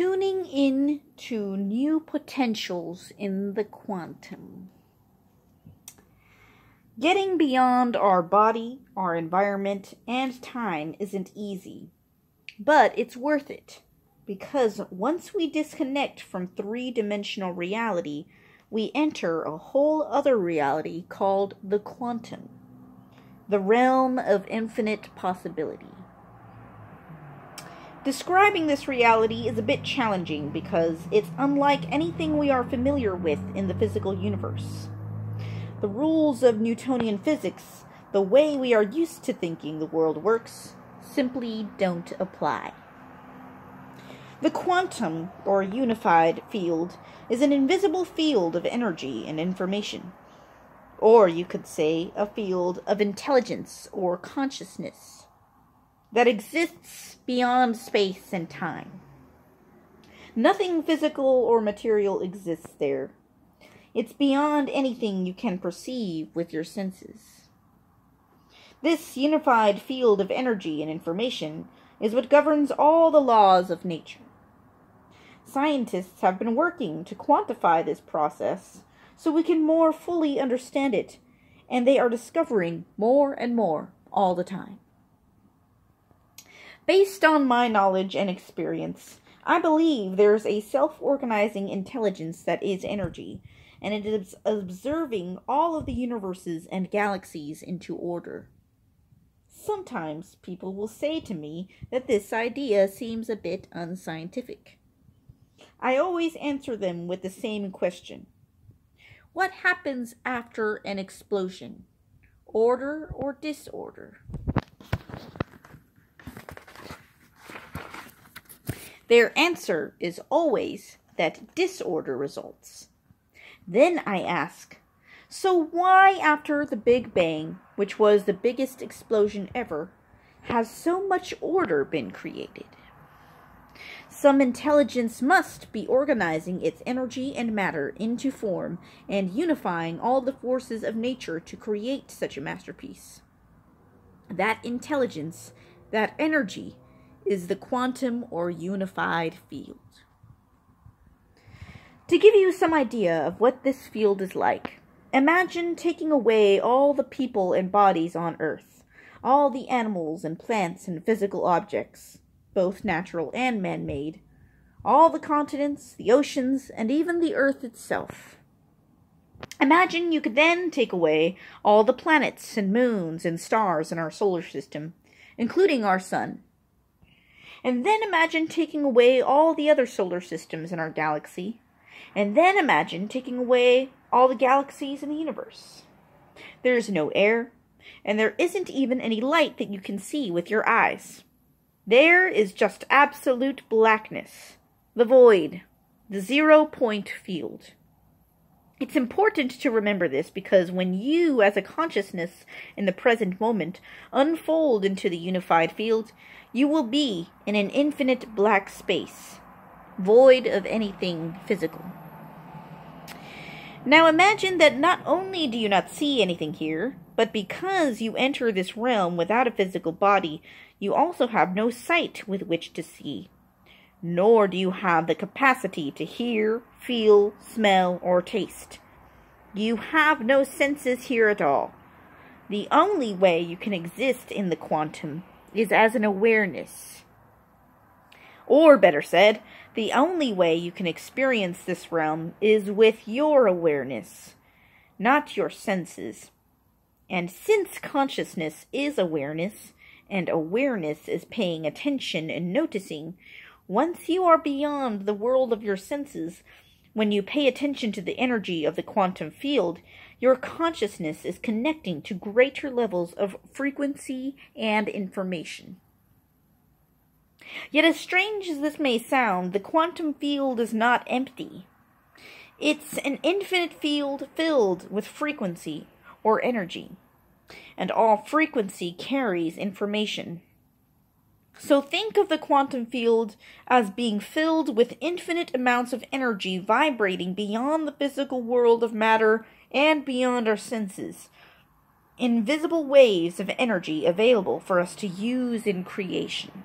tuning in to new potentials in the quantum. Getting beyond our body, our environment, and time isn't easy, but it's worth it, because once we disconnect from three-dimensional reality, we enter a whole other reality called the quantum, the realm of infinite possibility. Describing this reality is a bit challenging because it's unlike anything we are familiar with in the physical universe. The rules of Newtonian physics, the way we are used to thinking the world works, simply don't apply. The quantum, or unified field, is an invisible field of energy and information. Or you could say a field of intelligence or consciousness that exists beyond space and time. Nothing physical or material exists there. It's beyond anything you can perceive with your senses. This unified field of energy and information is what governs all the laws of nature. Scientists have been working to quantify this process so we can more fully understand it, and they are discovering more and more all the time. Based on my knowledge and experience, I believe there is a self-organizing intelligence that is energy, and it is observing all of the universes and galaxies into order. Sometimes people will say to me that this idea seems a bit unscientific. I always answer them with the same question. What happens after an explosion? Order or disorder? Their answer is always that disorder results. Then I ask, so why after the Big Bang, which was the biggest explosion ever, has so much order been created? Some intelligence must be organizing its energy and matter into form and unifying all the forces of nature to create such a masterpiece. That intelligence, that energy, is the quantum or unified field. To give you some idea of what this field is like, imagine taking away all the people and bodies on Earth, all the animals and plants and physical objects, both natural and man-made, all the continents, the oceans, and even the Earth itself. Imagine you could then take away all the planets and moons and stars in our solar system, including our sun. And then imagine taking away all the other solar systems in our galaxy. And then imagine taking away all the galaxies in the universe. There is no air, and there isn't even any light that you can see with your eyes. There is just absolute blackness, the void, the 0-point field. It's important to remember this because when you, as a consciousness in the present moment, unfold into the unified field, you will be in an infinite black space, void of anything physical. Now imagine that not only do you not see anything here, but because you enter this realm without a physical body, you also have no sight with which to see. Nor do you have the capacity to hear, feel, smell, or taste. You have no senses here at all. The only way you can exist in the quantum is as an awareness. Or better said, the only way you can experience this realm is with your awareness, not your senses. And since consciousness is awareness, and awareness is paying attention and noticing, once you are beyond the world of your senses, when you pay attention to the energy of the quantum field, your consciousness is connecting to greater levels of frequency and information. Yet as strange as this may sound, the quantum field is not empty. It's an infinite field filled with frequency or energy, and all frequency carries information. So think of the quantum field as being filled with infinite amounts of energy vibrating beyond the physical world of matter and beyond our senses. Invisible waves of energy available for us to use in creation.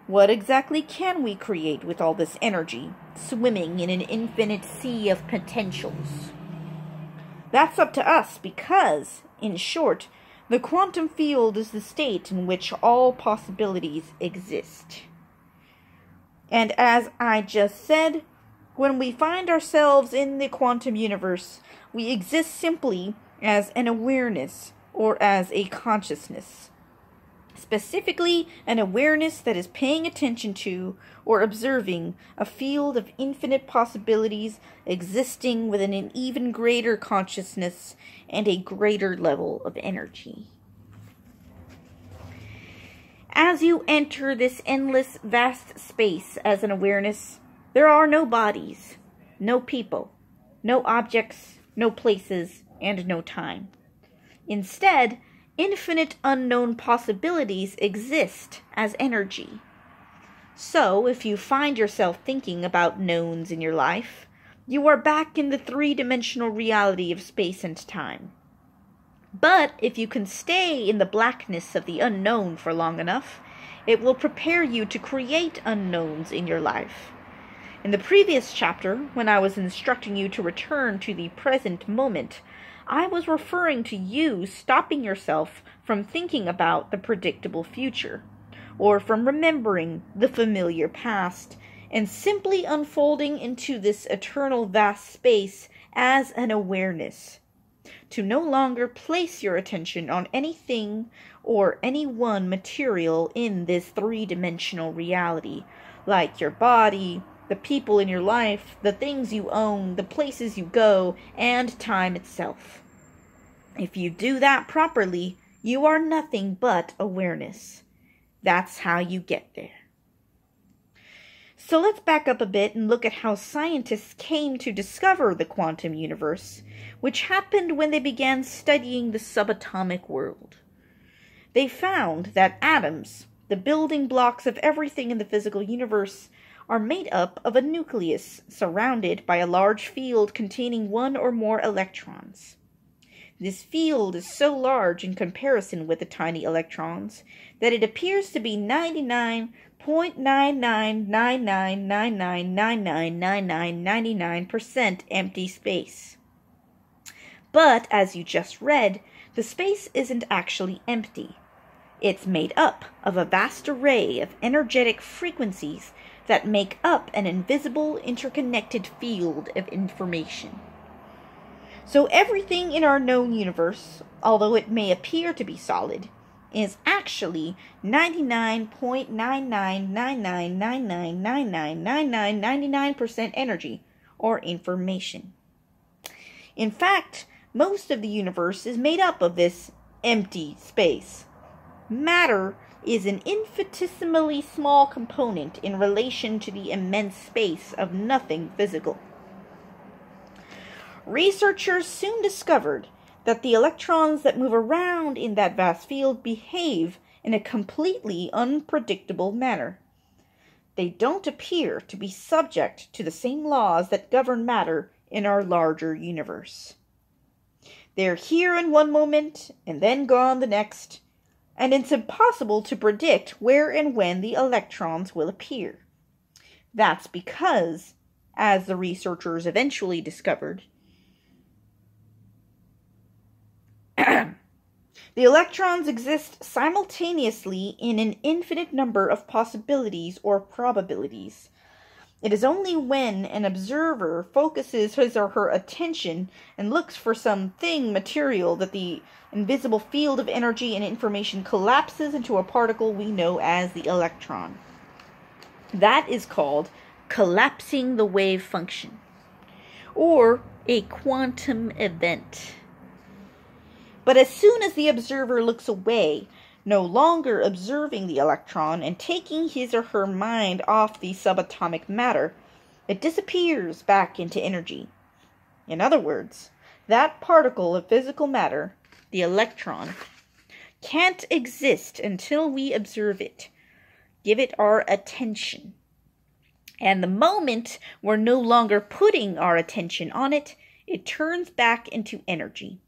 What exactly can we create with all this energy, swimming in an infinite sea of potentials? That's up to us because, in short, the quantum field is the state in which all possibilities exist. And as I just said, when we find ourselves in the quantum universe, we exist simply as an awareness or as a consciousness. Specifically, an awareness that is paying attention to or observing a field of infinite possibilities existing within an even greater consciousness and a greater level of energy. As you enter this endless, vast space as an awareness, there are no bodies, no people, no objects, no places, and no time. Instead, infinite unknown possibilities exist as energy. So, if you find yourself thinking about knowns in your life, you are back in the three-dimensional reality of space and time. But if you can stay in the blackness of the unknown for long enough, it will prepare you to create unknowns in your life. In the previous chapter, when I was instructing you to return to the present moment, I was referring to you stopping yourself from thinking about the predictable future, or from remembering the familiar past, and simply unfolding into this eternal vast space as an awareness. To no longer place your attention on anything or any one material in this three-dimensional reality, like your body, the people in your life, the things you own, the places you go, and time itself. If you do that properly, you are nothing but awareness. That's how you get there. So let's back up a bit and look at how scientists came to discover the quantum universe, which happened when they began studying the subatomic world. They found that atoms, the building blocks of everything in the physical universe, are made up of a nucleus surrounded by a large field containing one or more electrons. This field is so large in comparison with the tiny electrons that it appears to be 99.999999999999% empty space. But, as you just read, the space isn't actually empty. It's made up of a vast array of energetic frequencies that make up an invisible, interconnected field of information. So everything in our known universe, although it may appear to be solid, is actually 99.999999999999% energy or information. In fact, most of the universe is made up of this empty space. Matter is an infinitesimally small component in relation to the immense space of nothing physical. Researchers soon discovered that the electrons that move around in that vast field behave in a completely unpredictable manner. They don't appear to be subject to the same laws that govern matter in our larger universe. They're here in one moment and then gone the next, and it's impossible to predict where and when the electrons will appear. That's because, as the researchers eventually discovered, the electrons exist simultaneously in an infinite number of possibilities or probabilities. It is only when an observer focuses his or her attention and looks for something material that the invisible field of energy and information collapses into a particle we know as the electron. That is called collapsing the wave function, or a quantum event. But as soon as the observer looks away, no longer observing the electron and taking his or her mind off the subatomic matter, it disappears back into energy. In other words, that particle of physical matter, the electron, can't exist until we observe it, give it our attention. And the moment we're no longer putting our attention on it, it turns back into energy.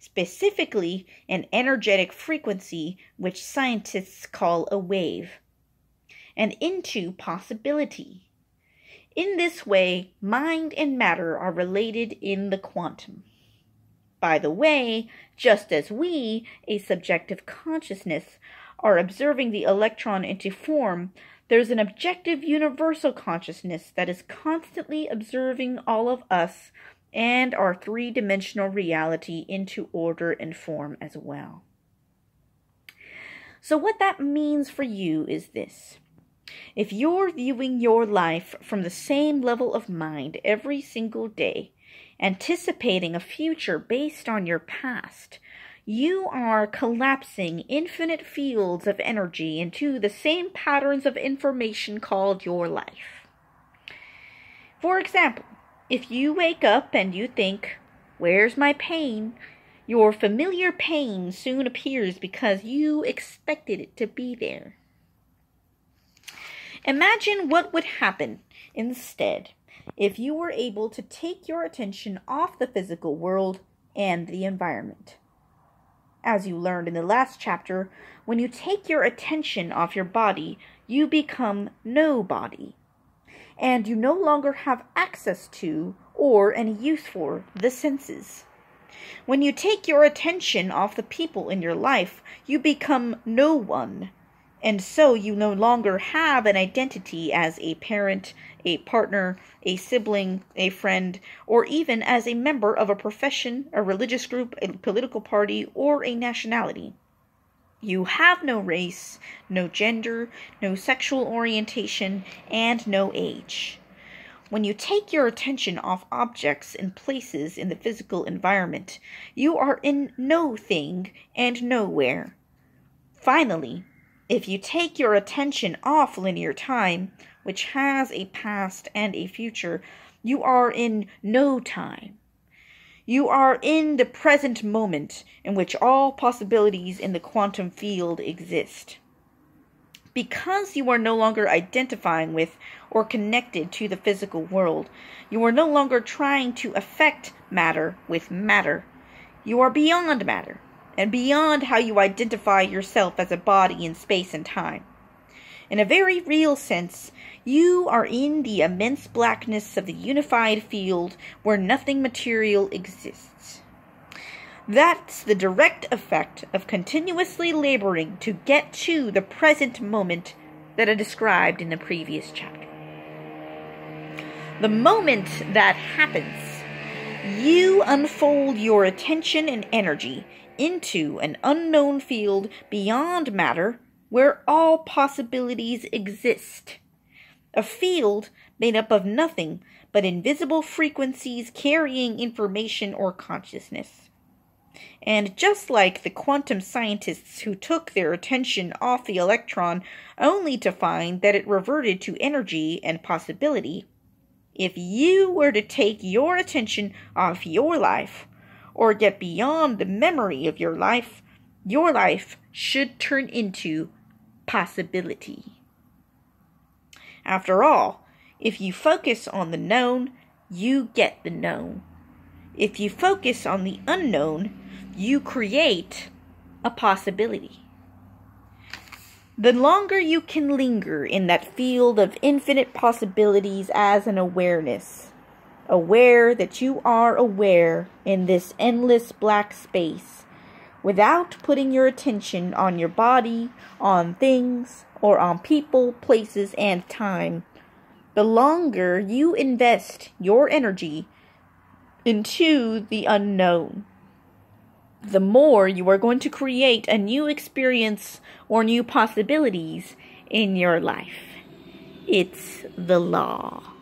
Specifically, an energetic frequency which scientists call a wave. and into possibility. In this way, mind and matter are related in the quantum. By the way, just as we, a subjective consciousness, are observing the electron into form, there's an objective universal consciousness that is constantly observing all of us and our three-dimensional reality into order and form as well. So what that means for you is this. If you're viewing your life from the same level of mind every single day, anticipating a future based on your past, you are collapsing infinite fields of energy into the same patterns of information called your life. For example, if you wake up and you think, "Where's my pain?" your familiar pain soon appears because you expected it to be there. Imagine what would happen instead if you were able to take your attention off the physical world and the environment. As you learned in the last chapter, when you take your attention off your body, you become nobody, and you no longer have access to or any use for the senses. When you take your attention off the people in your life, you become no one, and so you no longer have an identity as a parent, a partner, a sibling, a friend, or even as a member of a profession, a religious group, a political party, or a nationality. You have no race, no gender, no sexual orientation, and no age. When you take your attention off objects and places in the physical environment, you are in no thing and nowhere. Finally, if you take your attention off linear time, which has a past and a future, you are in no time. You are in the present moment in which all possibilities in the quantum field exist. Because you are no longer identifying with or connected to the physical world, you are no longer trying to affect matter with matter. You are beyond matter, and beyond how you identify yourself as a body in space and time. In a very real sense, you are in the immense blackness of the unified field where nothing material exists. That's the direct effect of continuously laboring to get to the present moment that I described in the previous chapter. The moment that happens, you unfold your attention and energy into an unknown field beyond matter where all possibilities exist. A field made up of nothing but invisible frequencies carrying information or consciousness. And just like the quantum scientists who took their attention off the electron only to find that it reverted to energy and possibility, if you were to take your attention off your life, or get beyond the memory of your life should turn into possibility. After all, if you focus on the known, you get the known. If you focus on the unknown, you create a possibility. The longer you can linger in that field of infinite possibilities as an awareness, aware that you are aware in this endless black space, without putting your attention on your body, on things, or on people, places, and time, the longer you invest your energy into the unknown, the more you are going to create a new experience or new possibilities in your life. It's the law.